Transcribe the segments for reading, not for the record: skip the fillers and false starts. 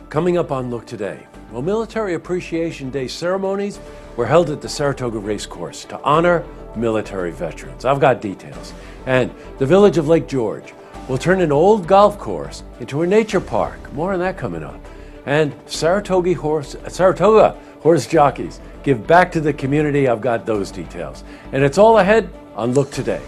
Coming up on Look Today, well, Military Appreciation Day ceremonies were held at the Saratoga Racecourse to honor military veterans. I've got details. And the village of Lake George will turn an old golf course into a nature park. More on that coming up. And Saratoga horse jockeys give back to the community. I've got those details. And it's all ahead on Look Today.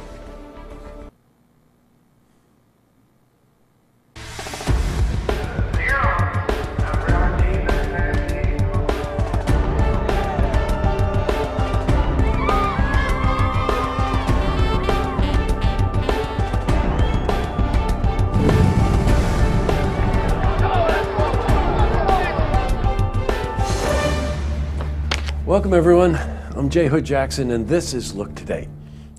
Welcome everyone, I'm Jay Hood Jackson and this is Look Today.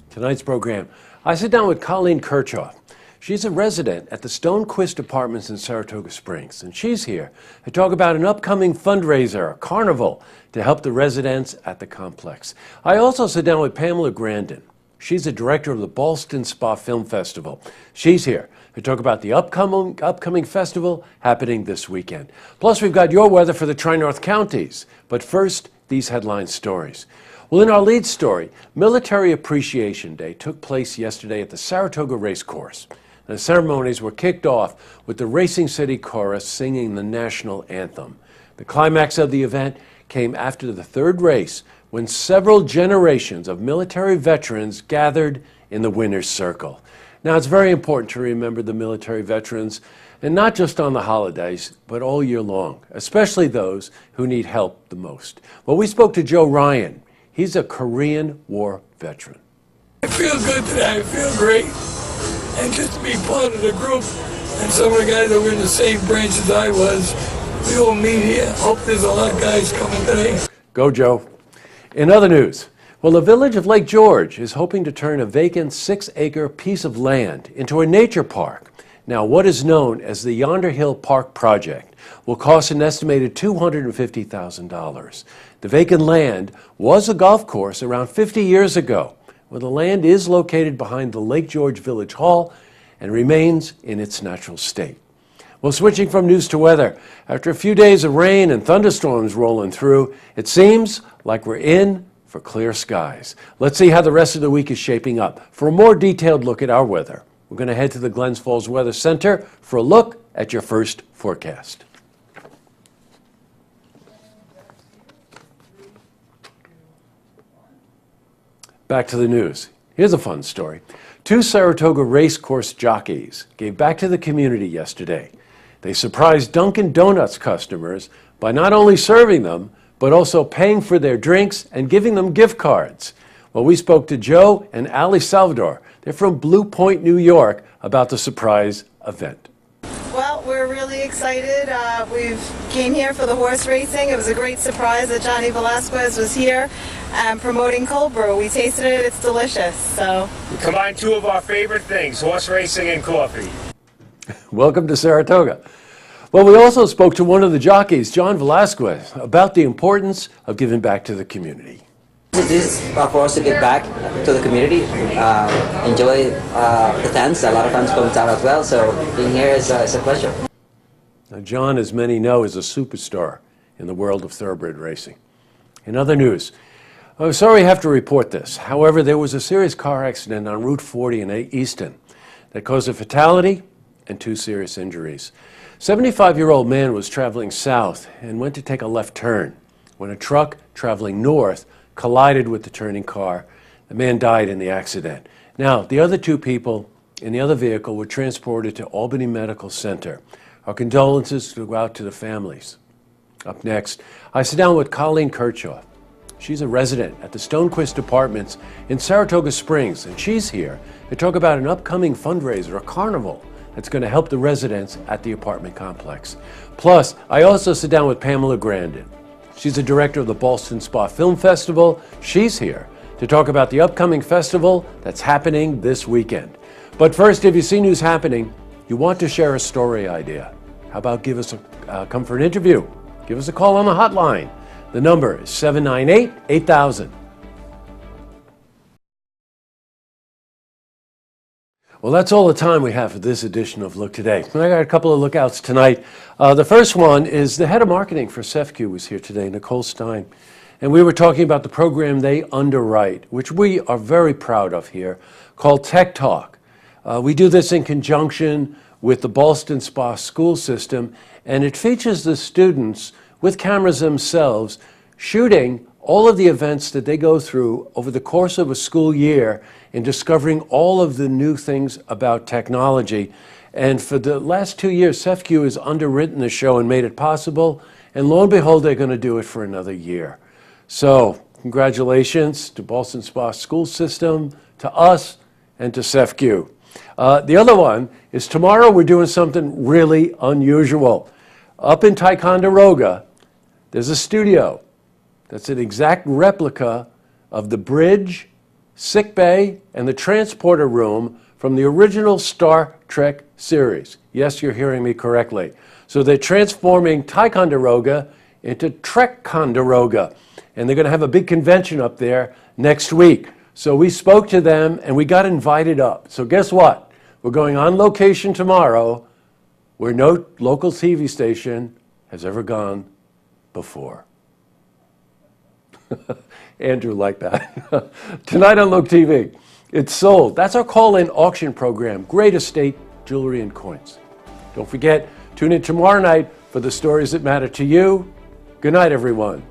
Tonight's program, I sit down with Colleen Kirchhoff. She's a resident at the Stonequist Apartments in Saratoga Springs, and she's here to talk about an upcoming fundraiser, a carnival, to help the residents at the complex. I also sit down with Pamela Grandin. She's the director of the Ballston Spa Film Festival. She's here to talk about the upcoming festival happening this weekend. Plus, we've got your weather for the Tri-North counties. But first, these headline stories. Well, in our lead story, Military Appreciation Day took place yesterday at the Saratoga Racecourse. The ceremonies were kicked off with the Racing City Chorus singing the national anthem. The climax of the event came after the third race, when several generations of military veterans gathered in the winner's circle. Now, it's very important to remember the military veterans, and not just on the holidays, but all year long, especially those who need help the most. Well, we spoke to Joe Ryan. He's a Korean War veteran. I feel good today. I feel great. And just to be part of the group, and some of the guys that were in the same branch as I was, we all meet here. Hope there's a lot of guys coming today. Go, Joe. In other news, well, the village of Lake George is hoping to turn a vacant 6-acre piece of land into a nature park. Now, what is known as the Yonder Hill Park project will cost an estimated $250,000. The vacant land was a golf course around 50 years ago. Well, the land is located behind the Lake George Village Hall and remains in its natural state. Well, switching from news to weather, after a few days of rain and thunderstorms rolling through, it seems like we're in for clear skies. Let's see how the rest of the week is shaping up. For a more detailed look at our weather, we're going to head to the Glens Falls Weather Center for a look at your first forecast. Back to the news. Here's a fun story. 2 Saratoga racecourse jockeys gave back to the community yesterday. They surprised Dunkin' Donuts customers by not only serving them, but also paying for their drinks and giving them gift cards. Well, we spoke to Joe and Ali Salvador. They're from Blue Point, New York, about the surprise event. Well, we're really excited. We came here for the horse racing. It was a great surprise that Johnny Velasquez was here promoting cold brew. We tasted it. It's delicious. So we combined 2 of our favorite things, horse racing and coffee. Welcome to Saratoga. Well, we also spoke to one of the jockeys, John Velasquez, about the importance of giving back to the community. It is for us to give back to the community, enjoy the fans. A lot of fans from town as well, so being here is a pleasure. Now, John, as many know, is a superstar in the world of thoroughbred racing. In other news, I'm sorry I have to report this. However, there was a serious car accident on Route 40 in Easton that caused a fatality and 2 serious injuries. 75-year-old man was traveling south and went to take a left turn when a truck traveling north collided with the turning car. The man died in the accident. Now, the other 2 people in the other vehicle were transported to Albany Medical Center. Our condolences go out to the families. Up next, I sit down with Colleen Kirchhoff. She's a resident at the Stonequist Apartments in Saratoga Springs, and she's here to talk about an upcoming fundraiser, a carnival, that's going to help the residents at the apartment complex. Plus, I also sit down with Pamela Grandin. She's the director of the Ballston Spa Film Festival. She's here to talk about the upcoming festival that's happening this weekend. But first, if you see news happening, you want to share a story idea, how about come for an interview? Give us a call on the hotline. The number is 798-8000. Well, that's all the time we have for this edition of Look Today. And I got a couple of lookouts tonight. The first one is the head of marketing for CEFCU was here today, Nicole Stein. And we were talking about the program they underwrite, which we are very proud of here, called Tech Talk. We do this in conjunction with the Ballston Spa school system, and it features the students with cameras themselves shooting all of the events that they go through over the course of a school year in discovering all of the new things about technology. And for the last 2 years, CEFCU has underwritten the show and made it possible, and lo and behold, they're going to do it for another year. So, congratulations to Ballston Spa school system, to us, and to CEFCU. The other one is tomorrow we're doing something really unusual. Up in Ticonderoga, there's a studio that's an exact replica of the bridge, sick bay, and the transporter room from the original Star Trek series. Yes, you're hearing me correctly. So they're transforming Ticonderoga into Trekconderoga, and they're going to have a big convention up there next week. So we spoke to them, and we got invited up. So guess what? We're going on location tomorrow where no local TV station has ever gone before. Andrew liked that. Tonight on Look TV, it's sold. That's our call-in auction program, Great Estate Jewelry and Coins. Don't forget, tune in tomorrow night for the stories that matter to you. Good night, everyone.